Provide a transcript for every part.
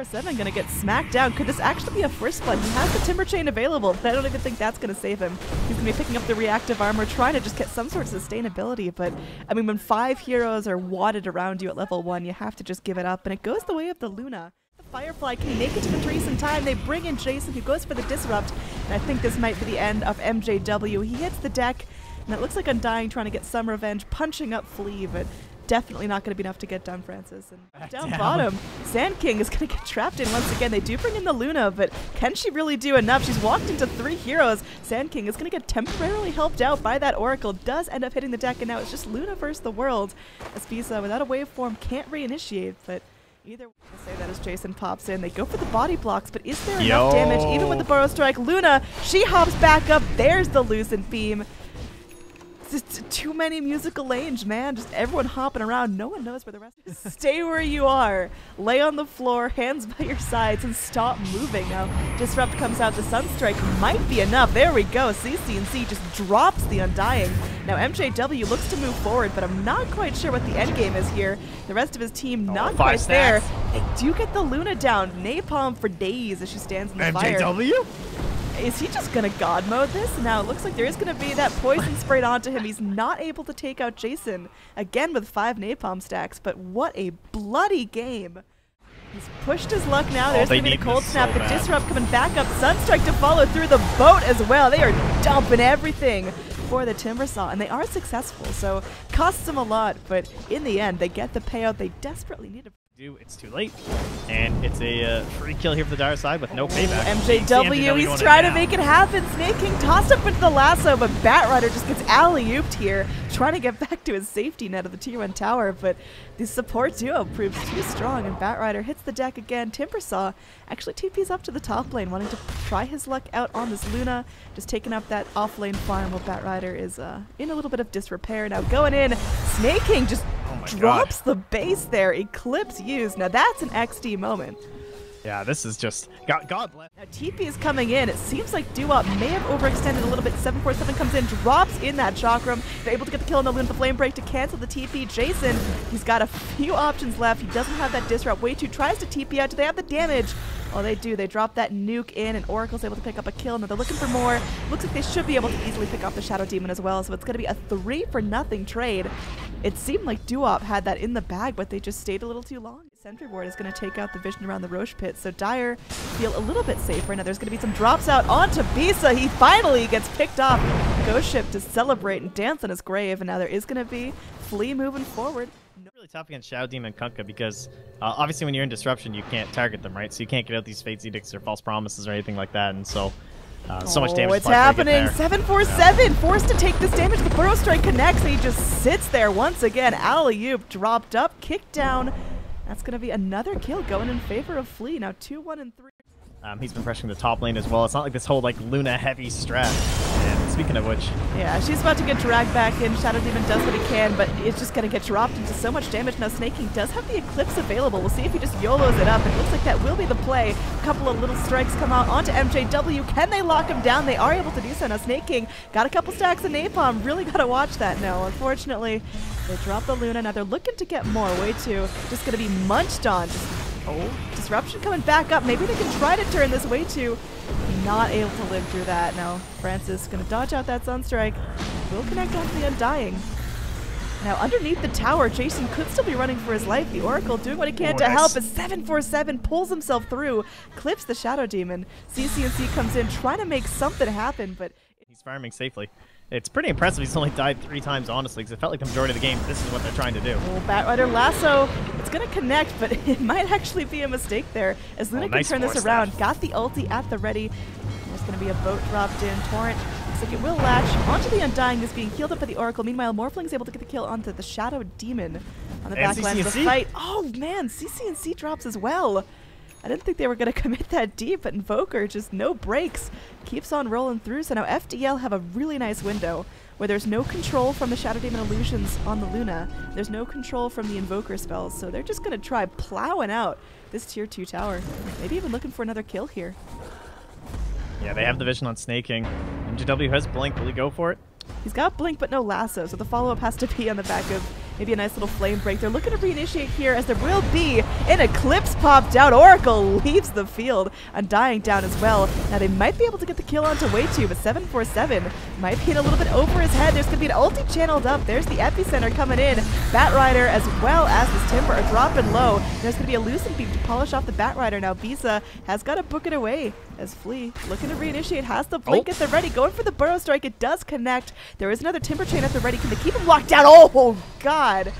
747 gonna get smacked down. Could this actually be a first blood? He has the Timber Chain available, but I don't even think that's gonna save him. He's gonna be picking up the reactive armor, trying to just get some sort of sustainability, but I mean, when 5 heroes are wadded around you at level 1, you have to just give it up, and it goes the way of the Luna. The Firefly can make it to the trees in time. They bring in Jason, who goes for the Disrupt, and I think this might be the end of MJW. He hits the deck, and it looks like Undying trying to get some revenge, punching up Flea, but definitely not going to be enough to get down Francis. And down bottom, Sneyking is going to get trapped in once again. They do bring in the Luna, but can she really do enough? She's walked into 3 heroes. Sneyking is going to get temporarily helped out by that Oracle. Does end up hitting the deck, and now it's just Luna versus the world. As Bisa, without a waveform, can't reinitiate, but either way, I say that as Jason pops in. They go for the body blocks, but is there enough damage? Even with the Burrow Strike, Luna, she hops back up. There's the Lucent Beam. Just too many musical lanes, man. Just everyone hopping around. No one knows where the rest is. Stay where you are. Lay on the floor, hands by your sides, and stop moving. Now, Disrupt comes out. The Sunstrike might be enough. There we go. CC&C just drops the Undying. Now, MJW looks to move forward, but I'm not quite sure what the end game is here. The rest of his team not quite there. They do get the Luna down. Napalm for days as she stands in the fire. MJW? Is he just going to God mode this? Now it looks like there is going to be that poison sprayed onto him. He's not able to take out Jason, again with 5 napalm stacks, but what a bloody game. He's pushed his luck now. There's going to be the cold snap, the Disrupt coming back up, Sunstrike to follow through the boat as well. They are dumping everything for the Timbersaw, and they are successful, so costs them a lot, but in the end, they get the payout they desperately needed. It's too late, and it's a free kill here for the Dire side with no payback. MJW, he's trying to make it happen. Sneyking tossed up into the lasso, but Batrider just gets alley-ooped here, trying to get back to his safety net of the tier 1 tower, but the support duo proves too strong, and Batrider hits the deck again. Timbersaw actually TP's up to the top lane, wanting to try his luck out on this Luna, just taking up that off-lane farm while Batrider is in a little bit of disrepair. Now going in, Sneyking just drops the base there. Eclipse used. Now that's an XD moment. Yeah, this is just God bless. Now TP is coming in. It seems like Doo-Wop may have overextended a little bit. 747 comes in, drops in that Chakram. They're able to get the kill on the Luna, the Flame Break to cancel the TP. Jason, he's got a few options left. He doesn't have that Disrupt. Way 2 tries to TP out. Do they have the damage? Oh, they do. They drop that nuke in, and Oracle's able to pick up a kill. Now they're looking for more. Looks like they should be able to easily pick off the Shadow Demon as well, so it's going to be a 3-for-0 trade. It seemed like Doo-Wop had that in the bag, but they just stayed a little too long. Sentry Ward is going to take out the vision around the Roche pit, so Dire feel a little bit safer. Now there's going to be some drops out onto Bisa. He finally gets picked off. Ghost Ship to celebrate and dance on his grave, and now there is going to be Flea moving forward. Really tough against Shadow Demon and Kunkka because obviously when you're in Disruption you can't target them, right? So you can't get out these Fate's Edicts or False Promises or anything like that, and so so much damage. It's happening. 747 forced to take this damage. The Burrow Strike connects, and he just sits there once again. Alley-oop dropped up, kicked down. That's going to be another kill going in favor of Flea. Now 2-1 and 3. He's been pressuring the top lane as well. It's not like this whole like Luna heavy strat. And speaking of which, yeah, she's about to get dragged back in. Shadow Demon does what he can, but it's just going to get dropped into so much damage. Now Sneyking does have the Eclipse available. We'll see if he just YOLOs it up. It looks like that will be the play. A couple of little strikes come out onto MJW. Can they lock him down? They are able to do so. Now Sneyking got a couple stacks of napalm. Really got to watch that. No, unfortunately, they drop the Luna. Now they're looking to get more. Way 2 just going to be munched on. Disruption coming back up. Maybe they can try to turn this. Way 2 not able to live through that. Now Francis going to dodge out that Sunstrike. Will connect onto the Undying. Now underneath the tower, Jason could still be running for his life. The Oracle doing what he can to help as 747 pulls himself through, clips the Shadow Demon. CC&C comes in trying to make something happen, but he's farming safely. It's pretty impressive. He's only died 3 times, honestly, because it felt like the majority of the game, this is what they're trying to do. Oh, Batrider lasso. It's going to connect, but it might actually be a mistake there, as Luna can turn this around. Got the ulti at the ready. There's going to be a boat dropped in. Torrent looks like it will latch onto the Undying, is being healed up by the Oracle. Meanwhile, Morphling is able to get the kill onto the Shadow Demon on the backline of the fight. Oh, man, CC&C drops as well. I didn't think they were going to commit that deep, but Invoker just no breaks. Keeps on rolling through. So now FDL have a really nice window where there's no control from the Shadow Demon illusions on the Luna. There's no control from the Invoker spells. So they're just going to try plowing out this tier 2 tower. Maybe even looking for another kill here. Yeah, they have the vision on Sneyking. MJW has Blink. Will he go for it? He's got Blink, but no lasso. So the follow-up has to be on the back of maybe a nice little flame break. They're looking to reinitiate here as there will be an Eclipse popped out. Oracle leaves the field. Undying down as well. Now they might be able to get the kill onto way 2, but 747 might be in a little bit over his head. There's going to be an ulti channeled up. There's the epicenter coming in. Batrider as well as this Timber are dropping low. There's going to be a Lucent Beam to polish off the Batrider. Now Bisa has got to book it away as Flea looking to reinitiate, has the blink at the ready, going for the burrow strike. It does connect. There is another Timber Chain at the ready. Can they keep him locked down? Oh God.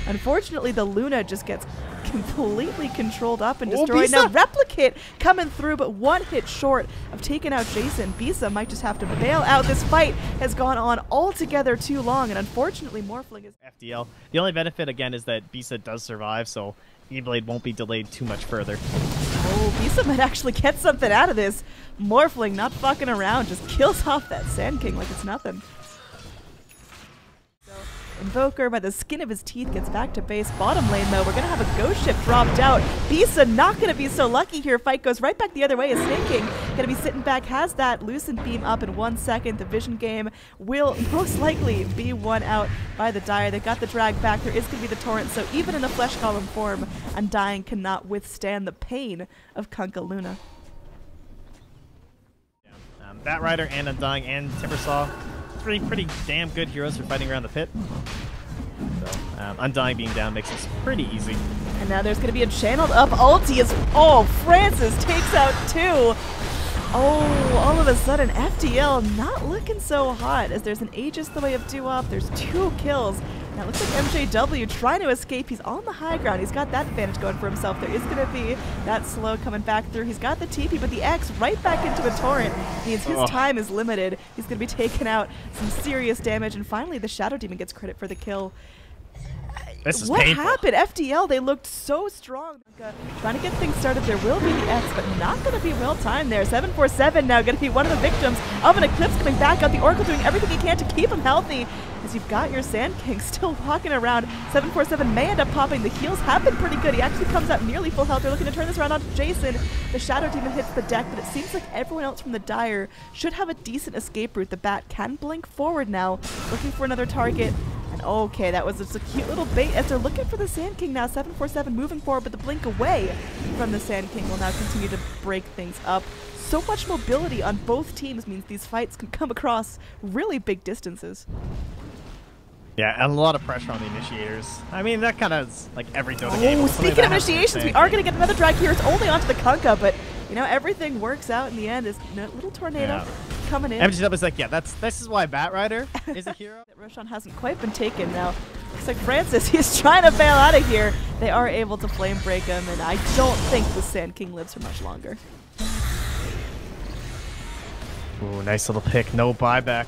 Unfortunately, the Luna just gets completely controlled up and destroyed. Now Replicate coming through, but one hit short of taking out Jason. Bisa might just have to bail out. This fight has gone on altogether too long, and unfortunately Morphling is FDL. The only benefit again is that Bisa does survive, so E-Blade won't be delayed too much further. Oh, Bisa might actually get something out of this. Morphling not fucking around, just kills off that Sneyking like it's nothing. Invoker by the skin of his teeth gets back to base. Bottom lane though, we're gonna have a ghost ship dropped out. Bisa not gonna be so lucky here. Fight goes right back the other way as Sneyking gonna be sitting back, has that Lucent Beam up in 1 second. The vision game will most likely be won out by the Dire. They got the drag back. There is gonna be the torrent, so even in the flesh column form, Undying cannot withstand the pain of Kunkka Luna. Batrider and Undying and Timbersaw, three pretty damn good heroes for fighting around the pit. So Undying being down makes this pretty easy. And now there's going to be a channeled up ulti as Francis takes out 2. Oh, all of a sudden FDL not looking so hot as there's an Aegis the way of Doo-Wop. There's 2 kills. Now it looks like MJW trying to escape. He's on the high ground. He's got that advantage going for himself. There is going to be that slow coming back through. He's got the TP, but the X right back into a torrent means his time is limited. He's going to be taking out some serious damage. And finally, the Shadow Demon gets credit for the kill. This is what painful. happened? FDL, they looked so strong. Trying to get things started. There will be the X, but not going to be well timed there. 747 now going to be one of the victims of an Eclipse coming back out. The Oracle doing everything he can to keep him healthy. As you've got your Sneyking still walking around. 747 may end up popping. The heals have been pretty good. He actually comes out nearly full health. They're looking to turn this around onto Jason. The Shadow Demon hits the deck, but it seems like everyone else from the Dire should have a decent escape route. The Bat can blink forward now, looking for another target. And okay, that was just a cute little bait as they're looking for the Sneyking now. 747 moving forward, but the blink away from the Sneyking will now continue to break things up. So much mobility on both teams means these fights can come across really big distances. Yeah, and a lot of pressure on the initiators. I mean, that kind of is like every Dota game. Oh, speaking of initiations, we are going to get another drag here. It's only onto the Kunkka, but you know, everything works out in the end. Is a little tornado coming in. MJW was like, yeah, this is why Batrider is a hero. Roshan hasn't quite been taken now. Looks like Francis, he's trying to bail out of here. They are able to flame break him, and I don't think the Sneyking lives for much longer. Ooh, nice little pick. No buyback.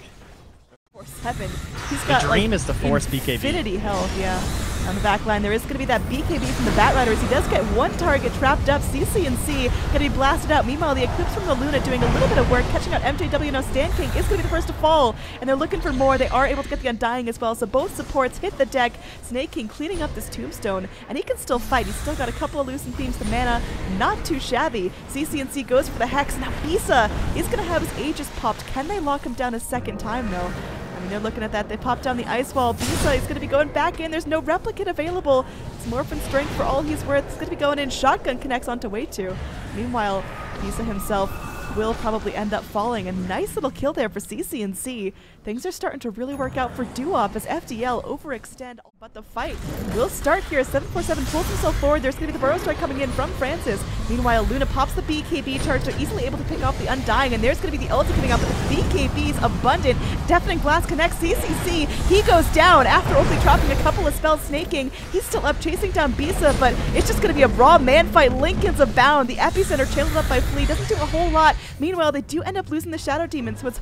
4-7. He's got the dream like, is to force BKB. Infinity health, yeah. On the back line, there is going to be that BKB from the Batriders. He does get one target trapped up. CC&C going to be blasted out. Meanwhile, the Eclipse from the Luna doing a little bit of work, catching out MJW. Now Sneyking is going to be the first to fall, and they're looking for more. They are able to get the Undying as well, so both supports hit the deck. Sneyking cleaning up this tombstone, and he can still fight. He's still got a couple of Lucent Beams. The mana, not too shabby. CC&C goes for the Hex. Now Bisa is going to have his Aegis popped. Can they lock him down a second time, though? I mean, they're looking at that. They popped down the ice wall. Bisa is going to be going back in. There's no replicate available. It's Morphin strength for all he's worth. It's going to be going in. Shotgun connects onto way 2. Meanwhile, Bisa himself will probably end up falling. A nice little kill there for CC&C. Things are starting to really work out for Doo-Wop as FDL overextend. But the fight will start here. 747 pulls himself forward. There's going to be the burrow strike coming in from Francis. Meanwhile, Luna pops the BKB charge. They're easily able to pick off the Undying. And there's going to be the ulti coming up. But the BKB's abundant. Deafening Blast connects. CCC, he goes down after only dropping a couple of spells. Sneyking, he's still up chasing down Bisa, but it's just going to be a raw man fight. Lincoln's abound. The epicenter channeled up by Flea doesn't do a whole lot. Meanwhile, they do end up losing the Shadow Demon, so it's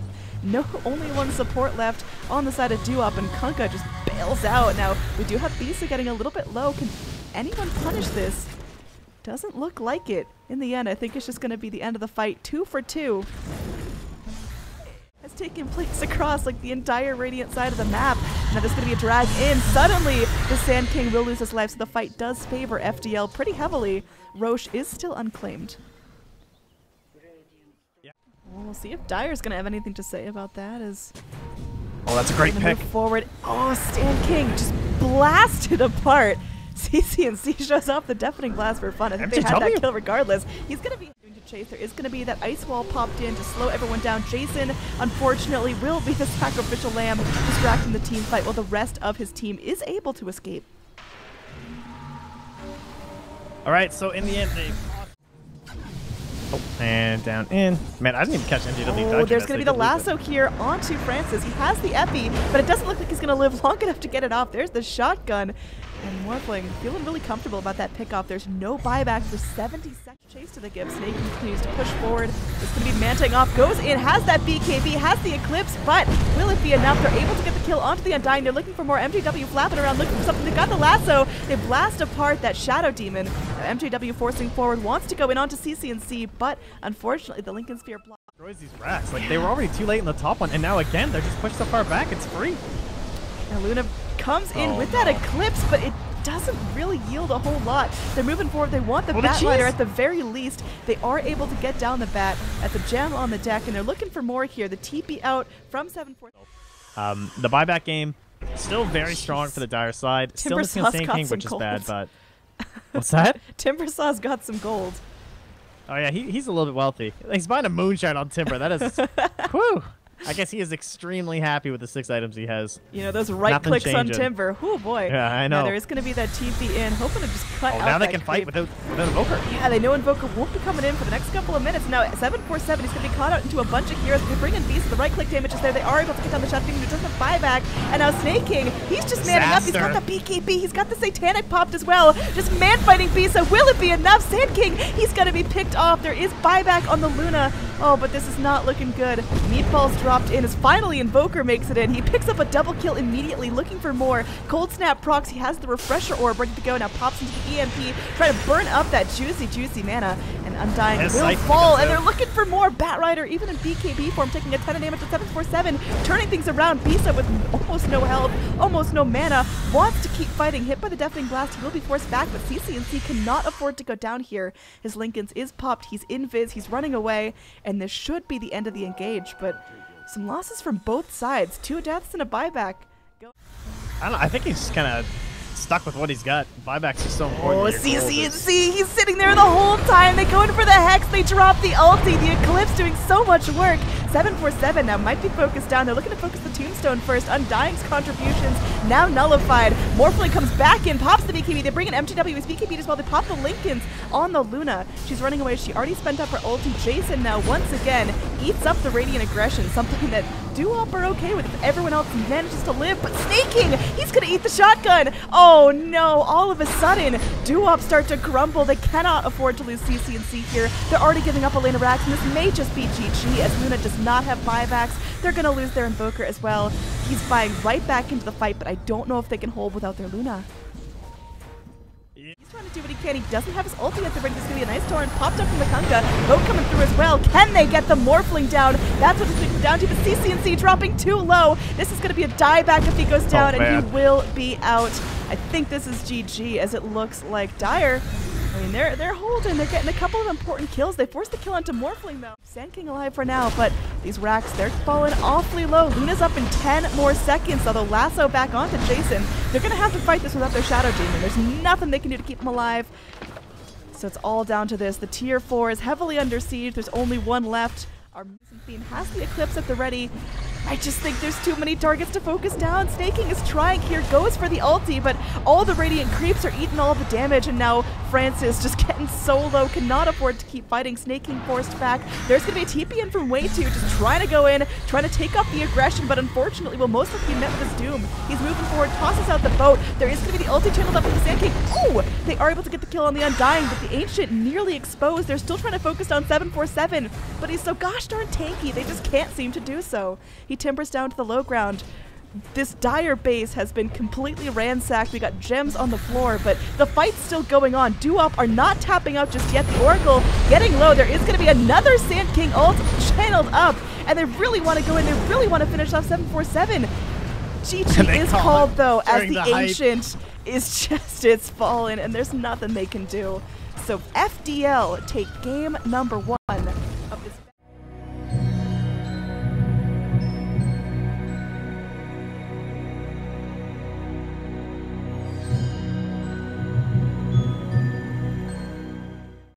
only one support left on the side of Doo-Wop, and Kunkka just bails out. Now, we do have Bisa getting a little bit low. Can anyone punish this? Doesn't look like it. In the end, I think it's just going to be the end of the fight. 2 for 2 has taken place across like the entire Radiant side of the map. Now there's going to be a drag in. Suddenly, the Sneyking will lose his life, so the fight does favor FDL pretty heavily. Roche is still unclaimed. We'll see if Dire's going to have anything to say about that, as Oh, that's a great pick. Move forward. Oh, Sneyking just blasted apart. CCNC shows off the deafening blast for fun. I think they had that kill regardless. He's going to be to chase. There is going to be that ice wall popped in to slow everyone down. Jason, unfortunately, will be the sacrificial lamb, distracting the team fight while the rest of his team is able to escape. All right, so in the end, they... Oh, and down in. Man, I didn't even catch MJW. Oh, there's going to be the lasso here onto Francis. He has the epi, but it doesn't look like he's going to live long enough to get it off. There's the shotgun. And Morphling feeling really comfortable about that pickoff. There's no buyback for 70 seconds. Chase to the give. Sneyking continues to push forward. It's going to be Mantang off. Goes in, has that BKB, has the Eclipse, but will it be enough? They're able to get the kill onto the Undying. They're looking for more. MJW flapping around, looking for something. They got the lasso. They blast apart that Shadow Demon. Now MJW forcing forward, wants to go in onto CCNC, but unfortunately the Lincoln Sphere block. Destroys these racks. Like, they were already too late in the top one, and now again, they're just pushed so far back, it's free. Now Luna comes in with that Eclipse, but it doesn't really yield a whole lot. They're moving forward. They want the Batrider at the very least. They are able to get down the bat at the gem on the deck, and they're looking for more here. The TP out from 7-4. The buyback game, still very strong for the Dire side. Still missing Sneyking, which is bad, but... What's that? Timbersaw's got some gold. Oh yeah, he's a little bit wealthy. He's buying a moonshine on Timber. That is... Whew! I guess he is extremely happy with the 6 items he has. You know, those right clicks on Timber. Oh boy. Yeah, I know. Now there is going to be that TP in, hoping to just cut out now they that can fight without Invoker. Yeah, they know Invoker won't be coming in for the next couple of minutes. Now, 747, he's going to be caught out into a bunch of heroes. They bring in Beast, the right click damage is there. They are able to get down the shot, thinking it doesn't buy back. And now Sneyking, he's just manning up. He's got the BKB. He's got the Satanic popped as well. Just man-fighting Beast. So will it be enough? Sneyking, he's going to be picked off. There is buyback on the Luna. Oh, but this is not looking good. Meatballs dropped in as finally Invoker makes it in. He picks up a double kill immediately, looking for more. Cold Snap procs. He has the Refresher Orb ready to go. Now pops into the EMP, trying to burn up that juicy mana. And Undying will fall, and they're looking for more. Batrider, even in BKB form, taking a ton of damage with 747, turning things around. Bisa with almost no health, almost no mana, wants to keep fighting. Hit by the Deafening Blast, he will be forced back, but CCNC cannot afford to go down here. His Lincolns is popped, he's invis, he's running away, and this should be the end of the engage, but some losses from both sides. 2 deaths and a buyback. I don't know, I think he's just kind of stuck with what he's got. Buybacks are so important. Oh, CCNC, he's sitting there the whole time. They go in for the Hex, they drop the ulti. The Eclipse doing so much work. 747 now might be focused down. They're looking to focus the Tombstone first. Undying's contributions now nullified. Morphling comes back in, pops the BKB. They bring in MJW as BKB as well. They pop the Lincolns on the Luna. She's running away. She already spent up her ulti. Jason now once again eats up the Radiant Aggression, something that Duop are okay with if everyone else manages to live. But Sneyking, he's going to eat the shotgun. Oh no, all of a sudden, Duop start to crumble. They cannot afford to lose CCNC here. They're already giving up a lane of racks, and this may just be GG as Luna does not have buybacks. They're going to lose their Invoker as well. He's buying right back into the fight, but I don't know if they can hold without their Luna. He's trying to do what he can. He doesn't have his ulti at the ready. This is going to be a nice torrent popped up from the Kunga. Boat coming through as well. Can they get the Morphling down? That's what it's going to come down to. But CCNC dropping too low. This is going to be a dieback if he goes down, and he will be out. I think this is GG as it looks like Dire. I mean, they're holding. They're getting a couple of important kills. They forced the kill onto Morphling, though. Sneyking alive for now, but these racks, they're falling awfully low. Luna's up in 10 more seconds, although lasso back onto Jason. They're going to have to fight this without their Shadow Demon. There's nothing they can do to keep him alive. So it's all down to this. The tier 4 is heavily under siege. There's only one left. Our Bean has the Eclipse at the ready. I just think there's too many targets to focus down. Sneyking is trying here, goes for the ulti, but all the Radiant creeps are eating all the damage, and now Francis just getting so low, cannot afford to keep fighting. Sneyking forced back. There's going to be a TP in from way 2, just trying to go in, trying to take up the aggression, but unfortunately will most likely be met with his doom. He's moving forward, tosses out the boat. There is going to be the ulti channeled up from the Sneyking. Oh! They are able to get the kill on the Undying, but the Ancient nearly exposed. They're still trying to focus on 747, but he's so gosh darn tanky, they just can't seem to do so. He timbers down to the low ground. This Dire base has been completely ransacked. We got gems on the floor, but the fight's still going on. Duop are not tapping out just yet. The Oracle getting low. There is going to be another Sand King ult channeled up, and they really want to go in. They really want to finish off 747. GG is called, though, as the Ancient is just, it's fallen, and there's nothing they can do. So FDL take game number 1.